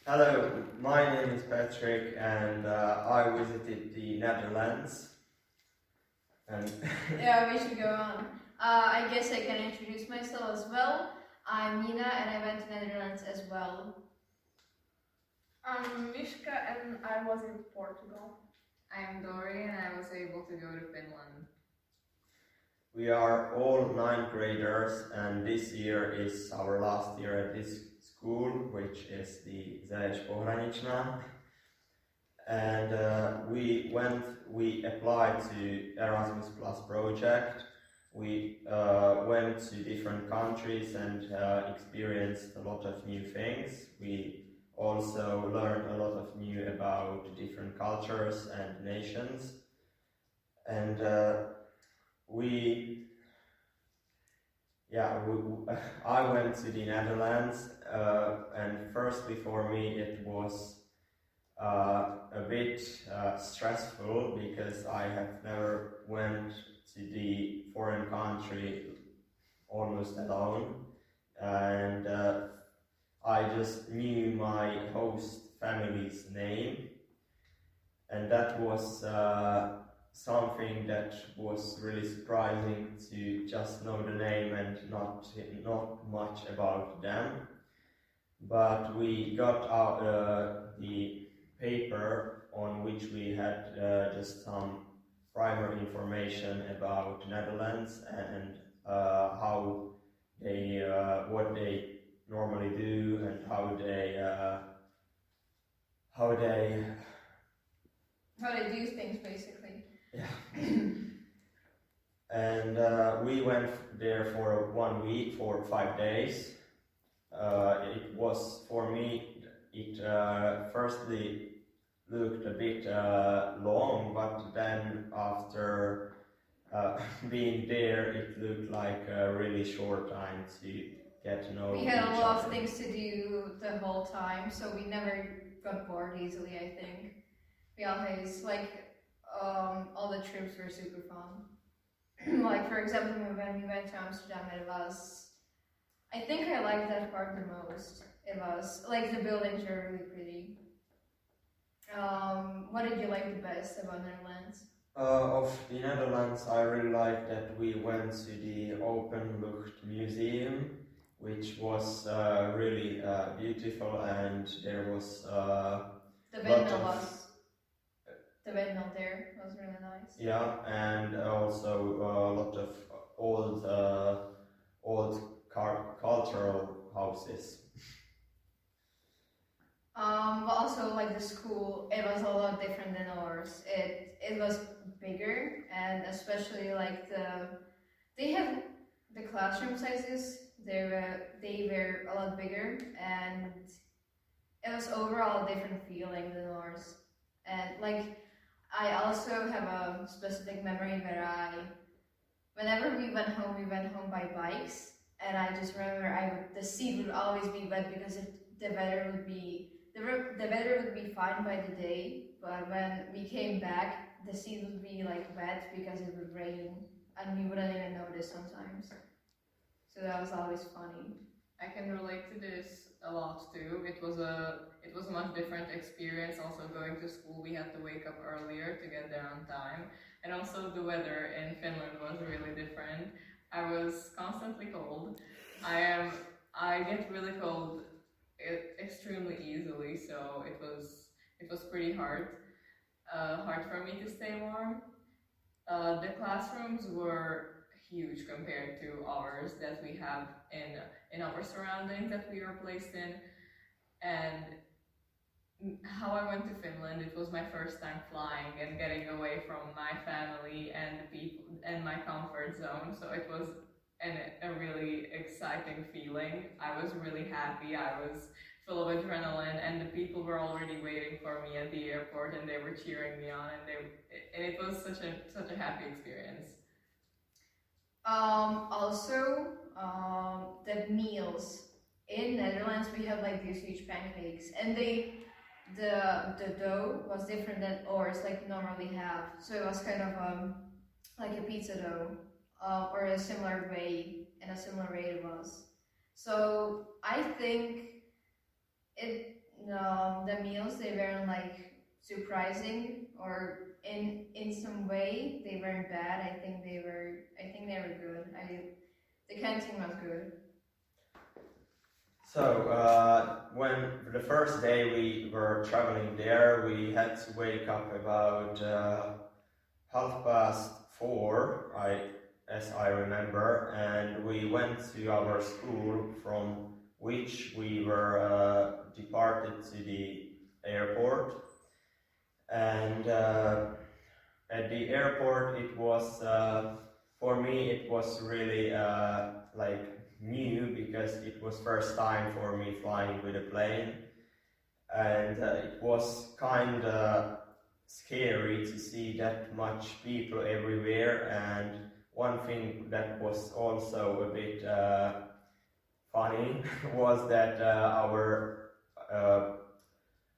Hello, my name is Patrick and I visited the Netherlands. And Yeah, we should go on. I guess I can introduce myself as well. I'm Nina and I went to Netherlands as well. I'm Mishka and I was in Portugal. I'm Dory and I was able to go to Finland. we are all ninth graders, and this year is our last year at this school, which is the Zajec Pohraničná. And we applied to Erasmus Plus project. We went to different countries and experienced a lot of new things. We also learned a lot of new about different cultures and nations. And I went to the Netherlands, and firstly for me it was a bit stressful because I have never went to the foreign country almost alone, and I just knew my host family's name, and that was something that was really surprising, to just know the name and not much about them. But we got out the paper on which we had just some primer information about Netherlands and how they what they normally do and how they do things basically. yeah. And we went there for 1 week, for 5 days. It was, for me, it firstly looked a bit long, but then after being there, it looked like a really short time to get to know We had a each lot other. of things to do the whole time, so we never got bored easily, I think. We always, all the trips were super fun. Like, for example, when we went to Amsterdam, I think I liked that part the most. It was, like, the buildings were really pretty. What did you like the best about Netherlands? Of the Netherlands, I really liked that we went to the Openlucht Museum, which was really beautiful, and there was The windmill there was really nice. Yeah, and also a lot of old cultural houses. But also, like, the school, it was a lot different than ours. It was bigger, and especially like they have the classroom sizes. They were a lot bigger, and it was overall a different feeling than ours. And like, I also have a specific memory where whenever we went home by bikes, and I just remember the seat would always be wet because the weather would be the weather would be fine by the day, but when we came back, the seat would be like wet because it would rain, and we wouldn't even notice sometimes. So that was always funny. I can relate to this a lot too. It was a much different experience. Also going to school, we had to wake up earlier to get there on time, and also the weather in Finland was really different. I was constantly cold. I get really cold extremely easily, so it was pretty hard for me to stay warm. The classrooms were huge compared to ours that we have in our surroundings that we are placed in. And how I went to Finland, it was my first time flying and getting away from my family and the people and my comfort zone. So it was a really exciting feeling. I was really happy. I was full of adrenaline, and the people were already waiting for me at the airport, and they were cheering me on, and it was such a happy experience. Also, the meals in Netherlands, we have like these huge pancakes, and the dough was different than ours, like we normally have. So it was kind of like a pizza dough, or a similar way, it was. So I think it the meals they weren't like surprising or in some way they weren't bad. I think they were good. The canteen was good. So, when the first day we were traveling there, we had to wake up about 4:30, as I remember, and we went to our school from which we were departed to the airport. And at the airport, it was for me it was really like new because it was first time for me flying with a plane, and it was kind of scary to see that much people everywhere. And one thing that was also a bit funny was that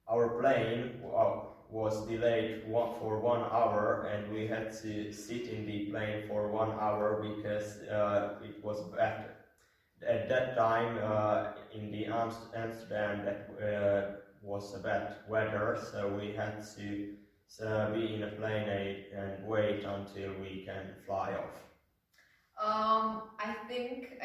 our plane was delayed for 1 hour, and we had to sit in the plane for 1 hour because it was bad. At that time in the Amsterdam, that was a bad weather, so we had to be in a plane and wait until we can fly off. I think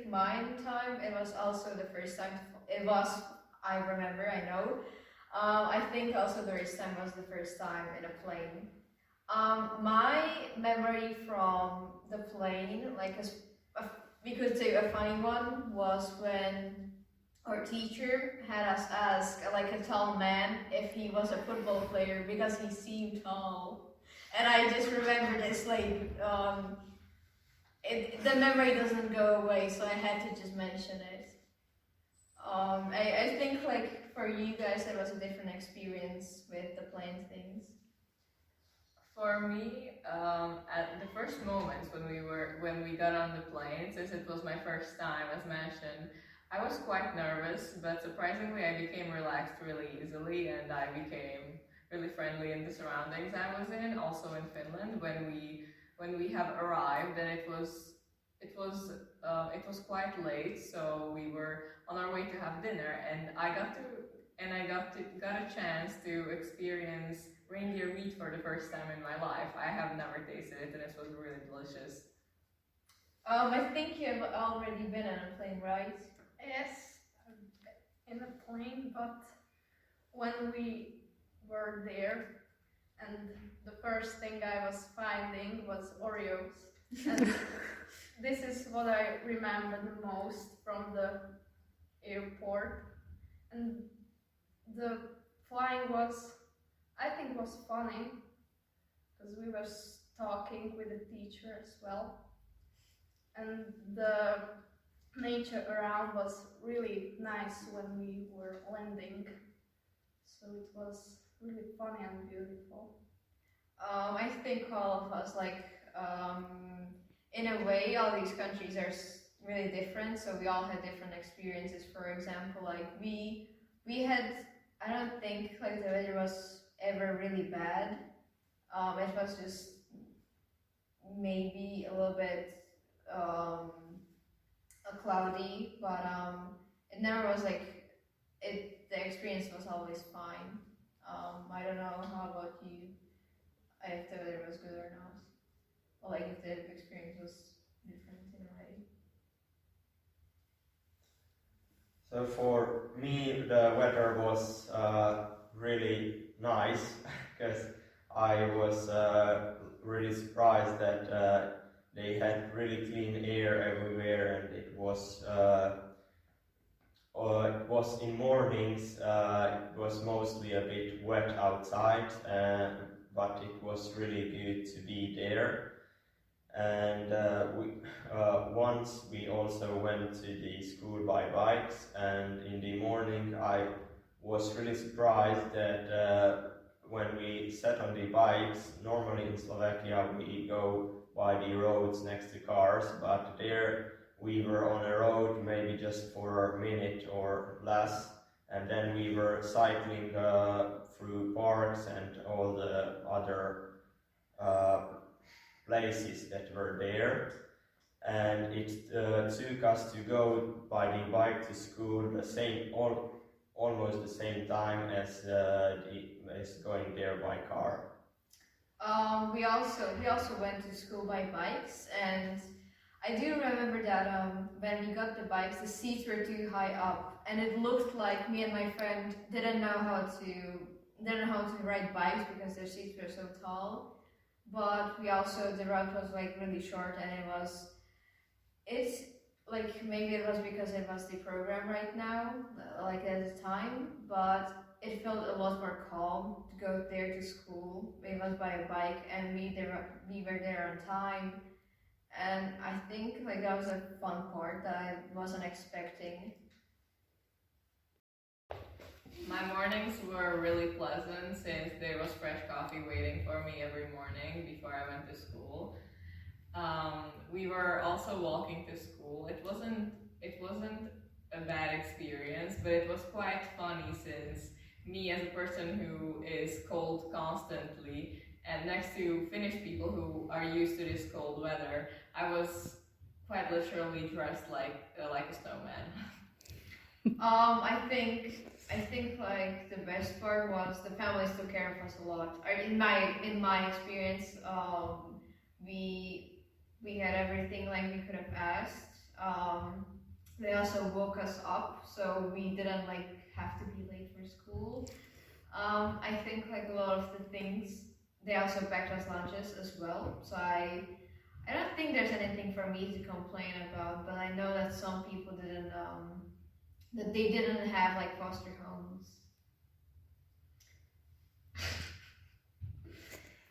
mine time it was also the first time. It was, I remember, I know. I think also the first time was the first time in a plane. My memory from the plane, like we could say a funny one, was when our teacher had us ask like a tall man if he was a football player because he seemed tall. And I just remember this like the memory doesn't go away, so I had to just mention it. I think like for you guys it was a different experience with the plane things. For me, at the first moments when we got on the plane, since it was my first time, as mentioned, I was quite nervous, but surprisingly I became relaxed really easily, and I became really friendly in the surroundings I was in. Also in Finland, when we have arrived, and it was quite late, so we were on our way to have dinner, and I got a chance to experience reindeer meat for the first time in my life. I have never tasted it, and it was really delicious. I think you have already been on a plane, right? Yes, in a plane, but when we were there, and the first thing I was finding was Oreos. And this is what I remember the most from the airport. And the flying I think was funny, because we were talking with the teacher as well. And the nature around was really nice when we were landing. So it was really funny and beautiful. I think all of us, like, in a way, all these countries are really different. So we all had different experiences. For example, like we had, I don't think like the weather was ever really bad. It was just maybe a little bit cloudy, but it never was like it. The experience was always fine. I don't know how about you, if the weather was good or not, or like if the experience was different in a way. So for me, the weather was really nice because I was really surprised that they had really clean air everywhere, and it was in mornings. It was mostly a bit wet outside, but it was really good to be there. And once we also went to the school by bikes, and in the morning I was really surprised that when we sat on the bikes, normally in Slovakia we go by the roads next to cars, but there we were on a road maybe just for a minute or less, and then we were cycling through parks and all the other places that were there, and it took us to go by the bike to school the same almost the same time as going there by car. We also went to school by bikes, and I do remember that when we got the bikes, the seats were too high up, and it looked like me and my friend didn't know how to ride bikes because their seats were so tall. But the route was like really short, and it's like maybe it was because it was the program right now, like at the time, but it felt a lot more calm to go there to school. It was by a bike, and we were there on time, and I think like that was a fun part that I wasn't expecting. My mornings were really pleasant since there was fresh coffee waiting for me every morning before I went to school. We were also walking to school. It wasn't a bad experience, but it was quite funny since me as a person who is cold constantly and next to Finnish people who are used to this cold weather, I was quite literally dressed like a snowman. I think like the best part was the families took care of us a lot. In my experience, we had everything like we could have asked. They also woke us up, so we didn't like have to be late for school. I think like a lot of the things they also packed us lunches as well. So I don't think there's anything for me to complain about, but I know that some people didn't have like foster homes.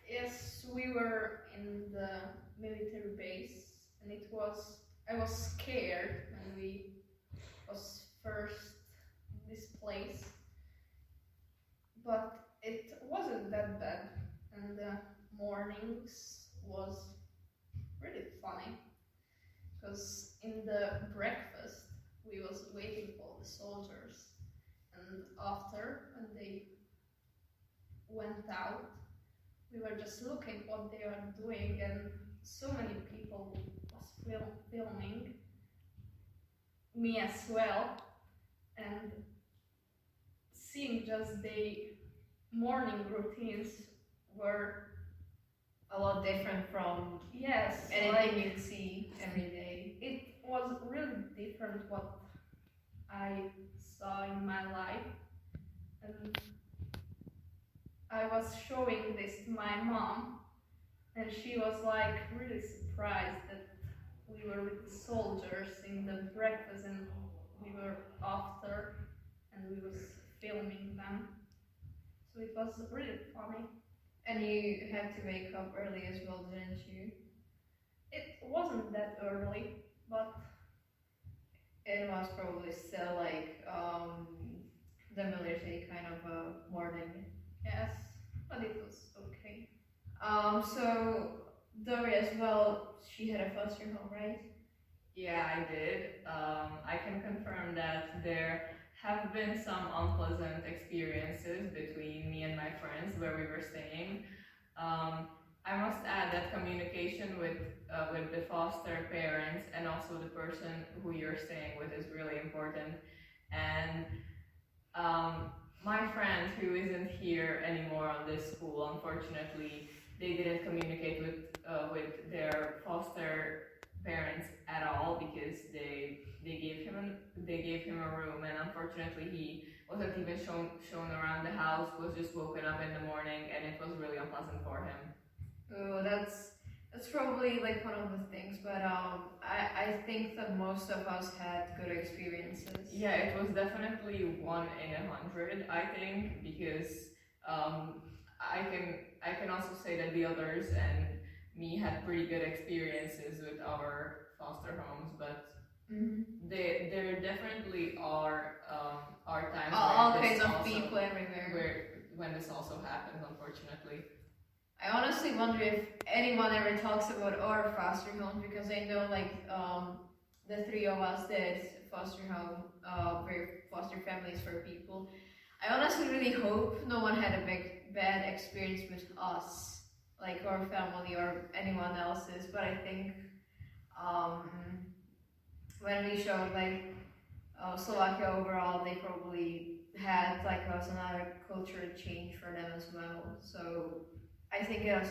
Yes, we were in the military base, and I was scared when we was first in this place, but it wasn't that bad, and the mornings was really funny, because in the breakfast we was waiting for the soldiers, and after when they went out, we were just looking what they were doing, and so many people was filming me as well, and seeing just the morning routines were A lot different from yes, anything you'd see every day. it was really different what I saw in my life, and I was showing this to my mom, and she was like really surprised that we were with the soldiers in the breakfast, and we were after, and we was filming them. So it was really funny. And you had to wake up early as well, didn't you? It wasn't that early, but It was probably still like the military kind of a morning. yes, but it was okay. So Dory as well, she had a foster home, right? Yeah, I did. I can confirm that there have been some unpleasant experiences between me and my friends where we were staying. I must add that communication with the foster parents and also the person who you're staying with is really important. And my friend who isn't here anymore on this school, unfortunately, they didn't communicate with their foster parents at all because they gave him a room, and unfortunately he wasn't even shown around the house, was just woken up in the morning, and it was really unpleasant for him. Oh, that's probably like one of the things, but I think that most of us had good experiences. Yeah, it was definitely 1 in 100, I think, because I can also say that the others and me had pretty good experiences with our foster homes, but there definitely are times All where kinds this of also, people everywhere. when this also happens, unfortunately. I honestly wonder if anyone ever talks about our foster homes, because I know like the three of us did foster home, foster families for people. I honestly really hope no one had a bad experience with us, like our family or anyone else's. But I think when we showed like Slovakia overall, they probably had like was another cultural change for them as well. So I think it was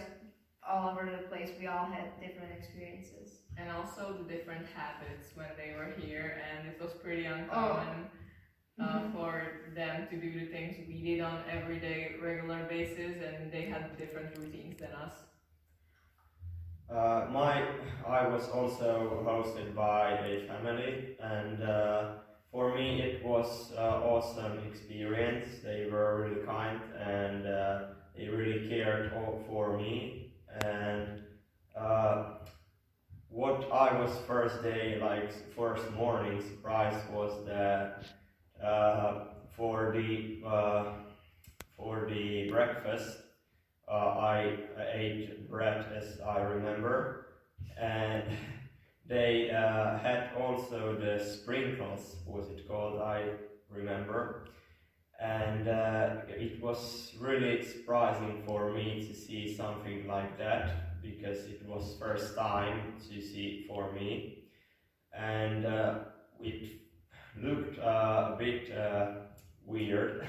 all over the place. We all had different experiences. And also the different habits when they were here, and it was pretty uncommon for them to do the things we did on everyday, regular basis, and they had different routines than us. I was also hosted by a family, and for me it was awesome experience. They were really kind, and they really cared for me. And what I was first day, like first morning surprised was that for the breakfast I ate bread as I remember, and they had also the sprinkles, was it called, I remember, and it was really surprising for me to see something like that, because it was first time to see for me, and it looked a bit weird,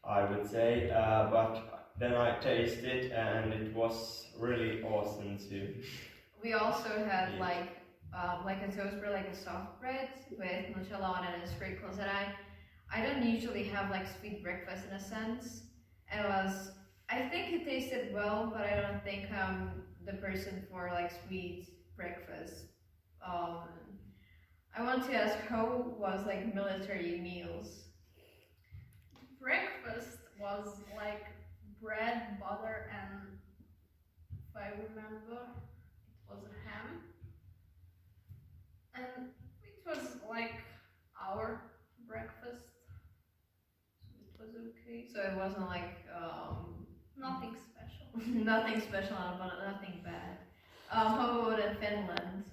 I would say, but then I tasted and it was really awesome too. We also had like a toast bread, like a soft bread with Nutella on it and sprinkles. And I don't usually have like sweet breakfast in a sense. And I think it tasted well, but I don't think I'm the person for like sweet breakfast. I want to ask, how was like military meals? Breakfast was like bread, butter, and if I remember, it was a ham. And it was like our breakfast. So it was okay. So it wasn't like Nothing special. nothing special, but nothing bad. How about in Finland?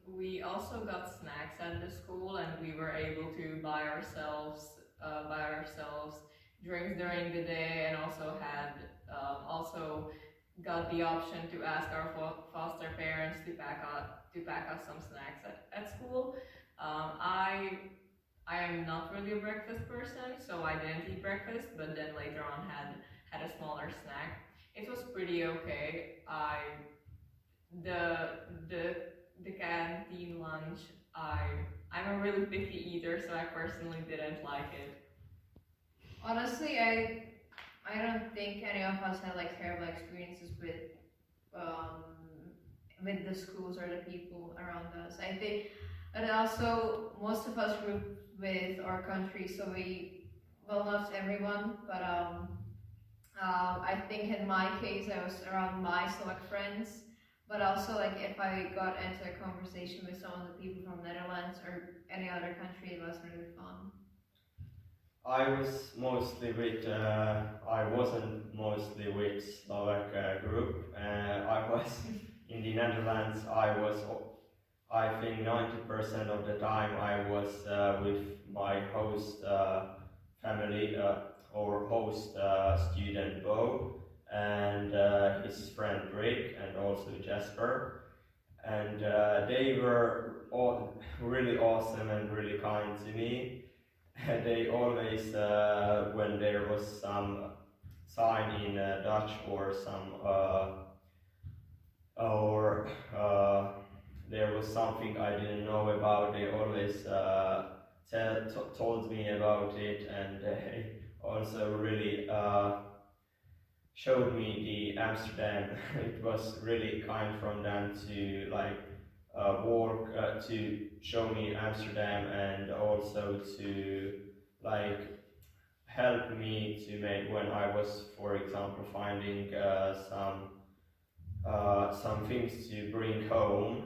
We also got snacks at the school, and we were able to buy ourselves drinks during the day, and also had also got the option to ask our foster parents to pack us some snacks at school. I am not really a breakfast person, so I didn't eat breakfast, but then later on had a smaller snack. It was pretty okay. The canteen lunch, I'm a really picky eater, so I personally didn't like it. Honestly, I don't think any of us had like terrible experiences with the schools or the people around us. I think, and also most of us grew with our country, so not everyone, but I think in my case I was around my select friends, but also like if I got into a conversation with some of the people from Netherlands or any other country, it was really fun. I wasn't mostly with Slovak group. I was in the Netherlands. I think 90% of the time I was with my host family or host student Bo and his friend Rick and also Jasper. And they were all really awesome and really kind to me. They always, when there was some sign in Dutch or there was something I didn't know about, they always told me about it, and they also really showed me the Amsterdam. It was really kind from them to walk to show me Amsterdam, and also to help me to make when I was, for example, finding some things to bring home,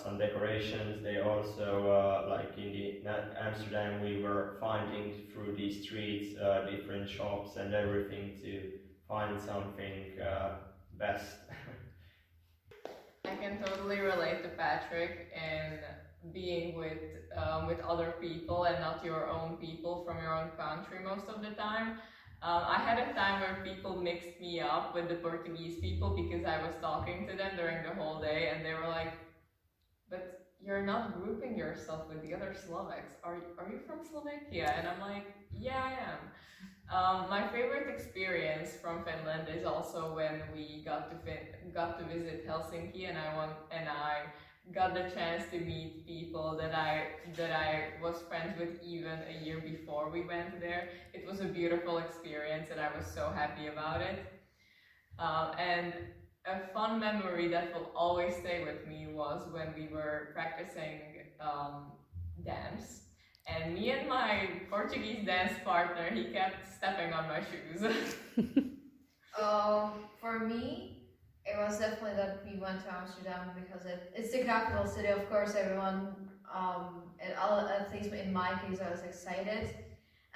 some decorations. They also in the Amsterdam we were finding through the streets different shops and everything to find something best. I can totally relate to Patrick in being with other people and not your own people from your own country most of the time. I had a time where people mixed me up with the Portuguese people because I was talking to them during the whole day, and they were like, "But you're not grouping yourself with the other Slovaks. Are you from Slovakia? And I'm like, yeah, I am. My favorite experience from Finland is also when we got to visit Helsinki, and I got the chance to meet people that I was friends with even a year before we went there. It was a beautiful experience, and I was so happy about it. And a fun memory that will always stay with me was when we were practicing dance. And me and my Portuguese dance partner, he kept stepping on my shoes. For me, it was definitely that we went to Amsterdam because it's the capital city. Of course, everyone, at least in my case, I was excited.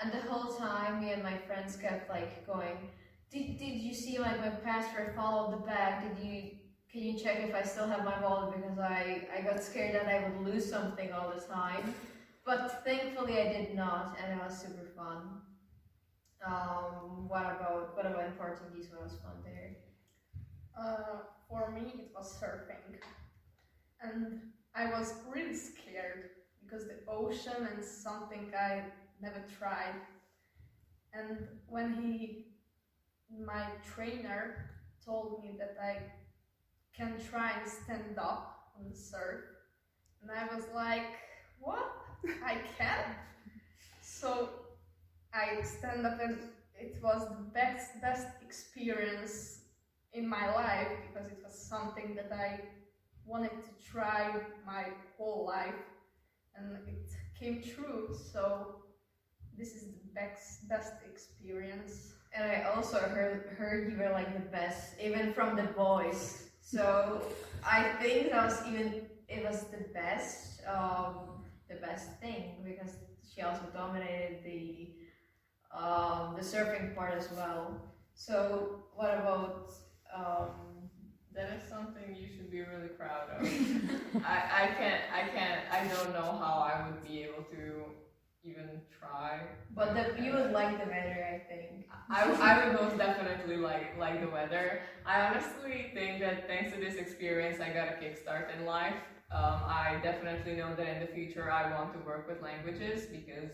And the whole time, me and my friends kept like going, did you see like my passport follow the bag? Can you check if I still have my wallet? Because I got scared that I would lose something all the time. But thankfully I did not, and it was super fun. What about in Portuguese? What was fun there? For me, it was surfing, and I was really scared because the ocean and something I never tried. And when my trainer told me that I can try and stand up on the surf, and I was like, what? I can? So I stand up, and it was the best experience in my life because it was something that I wanted to try my whole life, and it came true. So this is the best experience. And I also heard you were like the best, even from the boys. So I think it was the best thing because she also dominated the surfing part as well. So what about That is something you should be really proud of. I don't know how I would be able to even try. but you would like the weather, I think. I would most definitely like the weather. I honestly think that thanks to this experience, I got a kickstart in life. I definitely know that in the future I want to work with languages because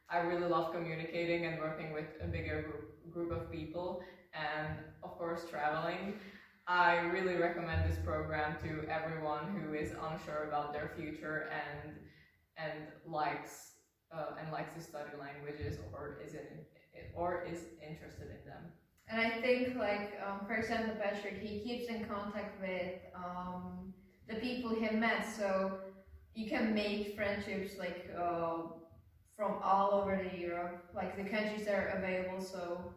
I really love communicating and working with a bigger group of people, and of course traveling. I really recommend this program to everyone who is unsure about their future and likes to study languages or is interested in them. And I think, like, for example, Patrick, he keeps in contact with the people he met, so you can make friendships, like, from all over the Europe, like the countries that are available, so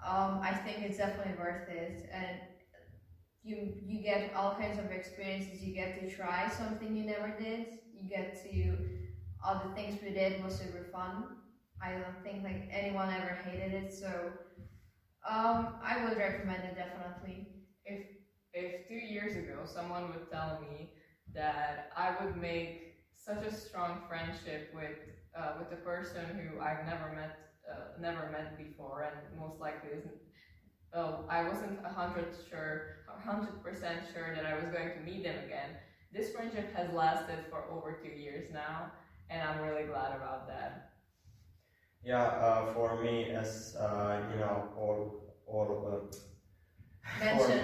I think it's definitely worth it. And you get all kinds of experiences, you get to try something you never did, you get to, all the things we did was super fun. I don't think like anyone ever hated it, so I would recommend it definitely. If 2 years ago someone would tell me that I would make such a strong friendship with a person who I've never met before, and most likely isn't. Well, I wasn't 100% sure that I was going to meet them again. This friendship has lasted for over 2 years now, and I'm really glad about that. Yeah, for me, as you know, for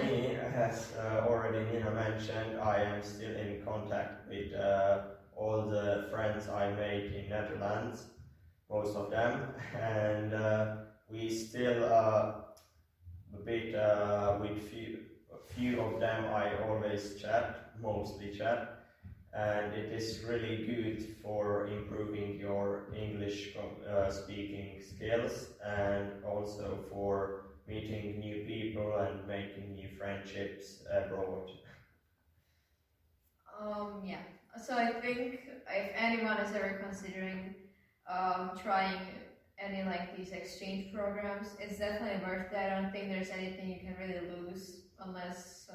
me, as already Nina mentioned, I am still in contact with all the friends I made in Netherlands, most of them, and we still a bit with few of them I always chat, mostly chat. And it is really good for improving your English speaking skills and also for meeting new people and making new friendships abroad. Yeah. So I think if anyone is ever considering trying any like these exchange programs, it's definitely worth it. I don't think there's anything you can really lose unless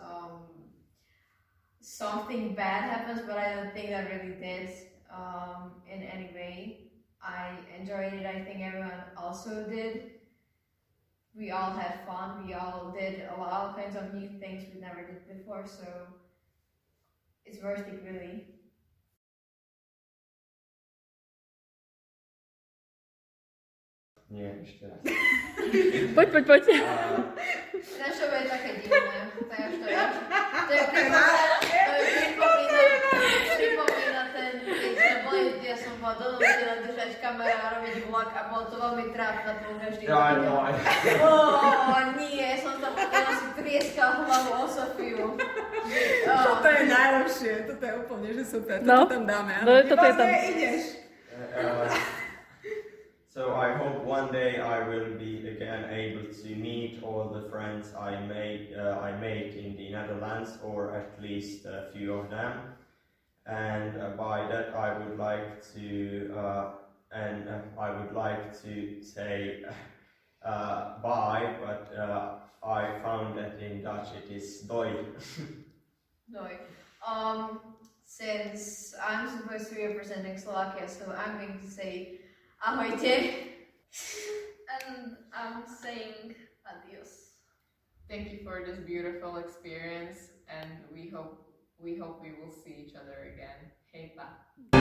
something bad happens, but I don't think that really did in any way. I enjoyed it. I think everyone also did. We all had fun. We all did all kinds of new things we never did before, so it's worth it really. Nie, jeszcze raz. Poď. Ináč to bude také divné. To je pripomína ten, keď sme boli, ja som bola donútená držať kameru a robiť vlog a bolo to veľmi trápne po každý Ja, deň. no, Nie, som tam potom si trieskal hlavu o Sofiu. Toto je najlepšie, toto je úplne, že super, No. toto tam dáme. No, toto je tam. Ideš. So I hope one day I will be again able to meet all the friends I made in the Netherlands, or at least a few of them. And by that I would like to say bye, but I found that in Dutch it is doi. Doi. Since I'm supposed to be representing Slovakia, so I'm going to say ahojte. And I'm saying adios. Thank you for this beautiful experience, and we hope we will see each other again. Hej pa!